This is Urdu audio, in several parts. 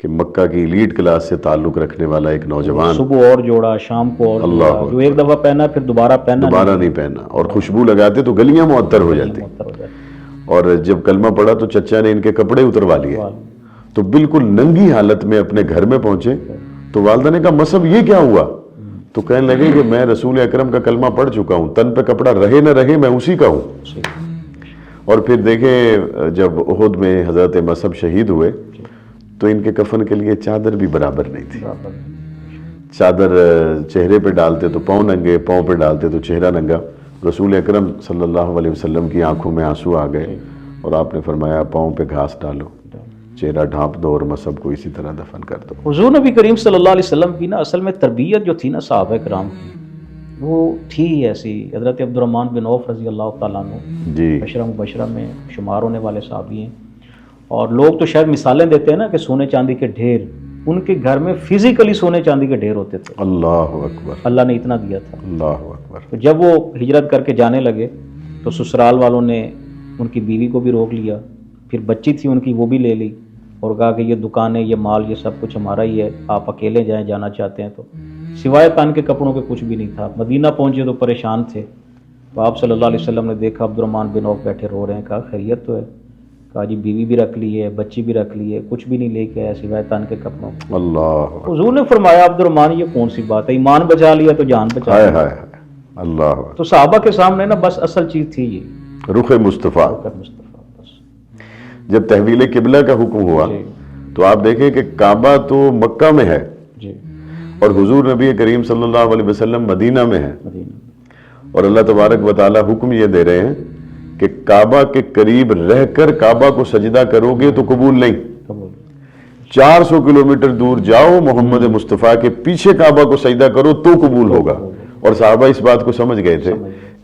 کہ مکہ کی ایلیٹ کلاس سے تعلق رکھنے والا ایک نوجوان صبح اور جوڑا شام کو اور اللہ جوڑا، جو ایک دفعہ پہنا پھر دوبارہ نہیں پہنا، اور خوشبو لگاتے تو گلیاں معطر ہو جاتی، اور جب کلمہ پڑھا تو چچا نے ان کے کپڑے اتروا لیے، تو بالکل ننگی حالت میں اپنے گھر میں پہنچے تو والدہ نے کہا مصعب یہ کیا ہوا؟ تو کہنے لگے کہ میں رسول اکرم کا کلمہ پڑھ چکا ہوں، تن پہ کپڑا رہے نہ رہے میں اسی کا ہوں۔ اور پھر دیکھیں جب احد میں حضرت مصعب شہید ہوئے تو ان کے کفن کے لیے چادر بھی برابر نہیں تھی، چادر چہرے پہ ڈالتے تو پاؤں ننگے، پاؤں پہ ڈالتے تو چہرہ ننگا۔ رسول اکرم صلی اللہ علیہ وسلم کی آنکھوں میں آنسو آ گئے اور آپ نے فرمایا پاؤں پہ گھاس ڈالو، چہرہ ڈھانپ دو اور مصعب کو اسی طرح دفن کر دو۔ حضور نبی کریم صلی اللہ علیہ وسلم کی نا اصل میں تربیت جو تھی نا صحابہ کرام کی، وہ تھی ایسی۔ حضرت عبد الرحمن بن عوف رضی اللہ تعالیٰ عنہ جی عشرہ مبشرہ میں شمار ہونے والے صحابی ہیں، اور لوگ تو شاید مثالیں دیتے ہیں نا کہ سونے چاندی کے ڈھیر، ان کے گھر میں فزیکلی سونے چاندی کے ڈھیر ہوتے تھے، اللہ اکبر، اللہ نے اتنا دیا تھا۔ اللہ اکبر۔ تو جب وہ ہجرت کر کے جانے لگے تو سسرال والوں نے ان کی بیوی کو بھی روک لیا، پھر بچی تھی ان کی وہ بھی لے لی اور کہا کہ یہ دکانیں، یہ مال، یہ سب کچھ ہمارا ہی ہے، آپ اکیلے جائیں جانا چاہتے ہیں تو۔ سوائے تن کے کپڑوں کے کچھ بھی نہیں تھا۔ مدینہ پہنچے تو پریشان تھے، تو آپ صلی اللہ علیہ وسلم نے دیکھا عبد الرحمن بن عوف بیٹھے رو رہے ہیں، کہا خیریت تو ہے؟ کہا جی بیوی بھی رکھ لی ہے، بچی بھی رکھ لی ہے، کچھ بھی نہیں لے کے آیا سوائے تن کے کپڑوں۔ اللہ حضور نے فرمایا عبد الرحمن یہ کون سی بات ہے، ایمان بچا لیا تو جان بچا ہائے لی۔ ہائے ہائے، اللہ اکبر۔ تو صحابہ کے سامنے نا بس اصل چیز تھی یہ رخ مصطفیٰ۔ مصطفیٰ بس۔ جب تحویل قبلہ کا حکم ہوا جی تو آپ دیکھیں کہ کعبہ تو مکہ میں ہے جی، اور حضور نبی کریم صلی اللہ علیہ وسلم مدینہ میں ہے، مدینہ اور اللہ تبارک و تعالی حکم یہ دے رہے ہیں کہ کعبہ کے قریب رہ کر کعبہ کو سجدہ کرو گے تو قبول نہیں، قبول۔ 400 کلومیٹر دور جاؤ محمد مصطفیٰ کے پیچھے کعبہ کو سجدہ کرو تو قبول ہوگا۔ اور صحابہ اس بات کو سمجھ گئے تھے،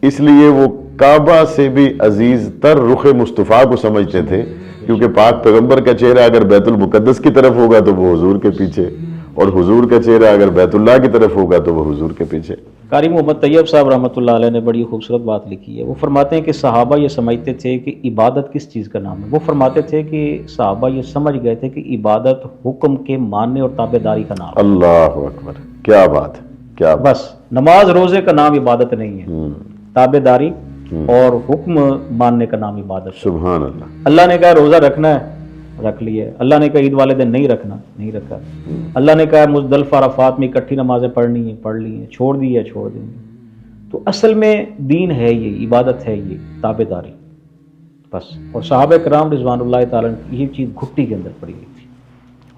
اس لیے وہ کعبہ سے بھی عزیز تر رخ مصطفیٰ کو سمجھتے تھے، کیونکہ پاک پیغمبر کا چہرہ اگر بیت المقدس کی طرف ہوگا تو وہ حضور کے پیچھے، اور حضور کا چہرہ اگر بیت اللہ کی طرف ہوگا تو وہ حضور کے پیچھے۔ قاری محمد طیب صاحب رحمۃ اللہ علیہ نے بڑی خوبصورت بات لکھی ہے۔ وہ فرماتے ہیں کہ صحابہ یہ سمجھتے تھے کہ عبادت کس چیز کا نام ہے۔ وہ فرماتے تھے کہ صحابہ یہ سمجھ گئے تھے کہ عبادت حکم کے ماننے اور تابع داری کا نام ہے۔ اللہ اکبر، کیا بات ہے، کیا بات۔ بس نماز روزے کا نام عبادت نہیں ہے، تابع داری اور حکم ماننے کا نام عبادت ہے۔ سبحان اللہ۔ اللہ نے کہا روزہ رکھنا ہے، رکھ لیا ہے۔ اللہ نے کہا عید والے دن نہیں رکھنا، نہیں رکھا۔ اللہ نے کہا مزدلفہ عرفات میں اکٹھی نمازیں پڑھنی ہیں، پڑھ لی ہیں، چھوڑ دی ہے، چھوڑ دیں گے۔ تو اصل میں دین ہے یہ، عبادت ہے یہ، تابع داری بس۔ اور صحابہ کرام رضوان اللہ تعالیٰ عنہ یہ چیز گھٹی کے اندر پڑی ہوئی تھی۔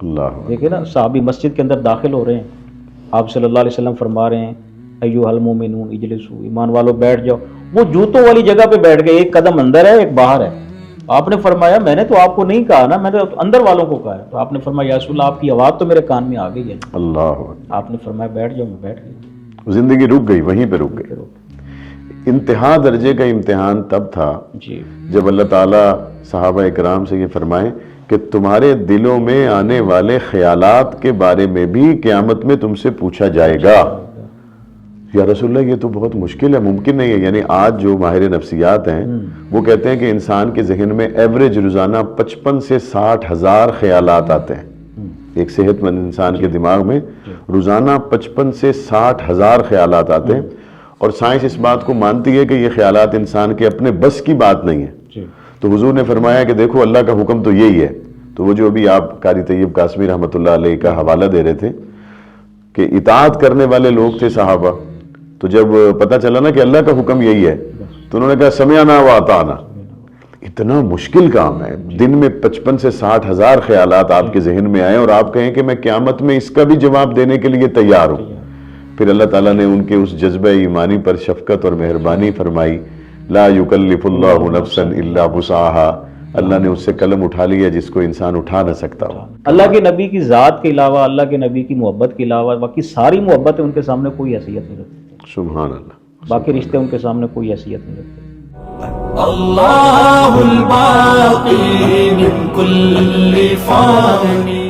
اللہ دیکھیں نا صحابی مسجد کے اندر داخل ہو رہے ہیں، آپ صلی اللہ علیہ وسلم فرما رہے ہیں ایھا المؤمنون اجلسوا، ایمان والو بیٹھ جاؤ۔ وہ جوتوں والی جگہ پہ بیٹھ گئے، ایک قدم اندر ہے ایک باہر ہے۔ آپ نے فرمایا میں نے تو آپ کو نہیں کہا نا، میں نے اندر والوں کو کہا ہے۔ تو آپ نے فرمایا یا رسول اللہ آپ کی آواز تو میرے کان میں آ گئی ہے۔ اللہ، آپ نے فرمایا بیٹھ جاؤ، میں بیٹھ گیا۔ زندگی رک گئی، وہیں پہ رک گئی۔ انتہا درجے کا امتحان تب تھا جی جب اللہ تعالیٰ صحابہ اکرام سے یہ فرمائیں کہ تمہارے دلوں میں آنے والے خیالات کے بارے میں بھی قیامت میں تم سے پوچھا جائے گا۔ یا رسول اللہ یہ تو بہت مشکل ہے، ممکن نہیں ہے۔ یعنی آج جو ماہر نفسیات ہیں وہ کہتے ہیں کہ انسان کے ذہن میں ایوریج روزانہ 55 سے 60 ہزار خیالات آتے ہیں۔ ایک صحت مند انسان کے دماغ میں روزانہ 55 سے 60 ہزار خیالات آتے ہیں، اور سائنس اس بات کو مانتی ہے کہ یہ خیالات انسان کے اپنے بس کی بات نہیں ہے۔ تو حضور نے فرمایا کہ دیکھو اللہ کا حکم تو یہی ہے۔ تو وہ جو ابھی آپ قاری طیب قاسمی رحمۃ اللہ علیہ کا حوالہ دے رہے تھے کہ اطاعت کرنے والے لوگ تھے صحابہ، تو جب پتہ چلا نا کہ اللہ کا حکم یہی ہے تو انہوں نے کہا سمعنا و اطعنا۔ اتنا مشکل کام ہے، دن میں 55 سے 60 ہزار خیالات آپ کے ذہن میں آئیں اور آپ کہیں کہ میں قیامت میں اس کا بھی جواب دینے کے لیے تیار ہوں۔ پھر اللہ تعالیٰ نے ان کے اس جذبہ ایمانی پر شفقت اور مہربانی فرمائی، لا یکلف اللہ نفسا الا وسعها۔ اللہ نے اس سے قلم اٹھا لیا جس کو انسان اٹھا نہ سکتا ہو۔ اللہ کے نبی کی ذات کے علاوہ، اللہ کے نبی کی محبت کے علاوہ باقی ساری محبتیں ان کے سامنے کوئی حیثیت نہیں رکھتی۔ سبحان اللہ، باقی رشتے ان کے سامنے کوئی حیثیت نہیں رکھتے۔ اللہ الباقی من کل فانی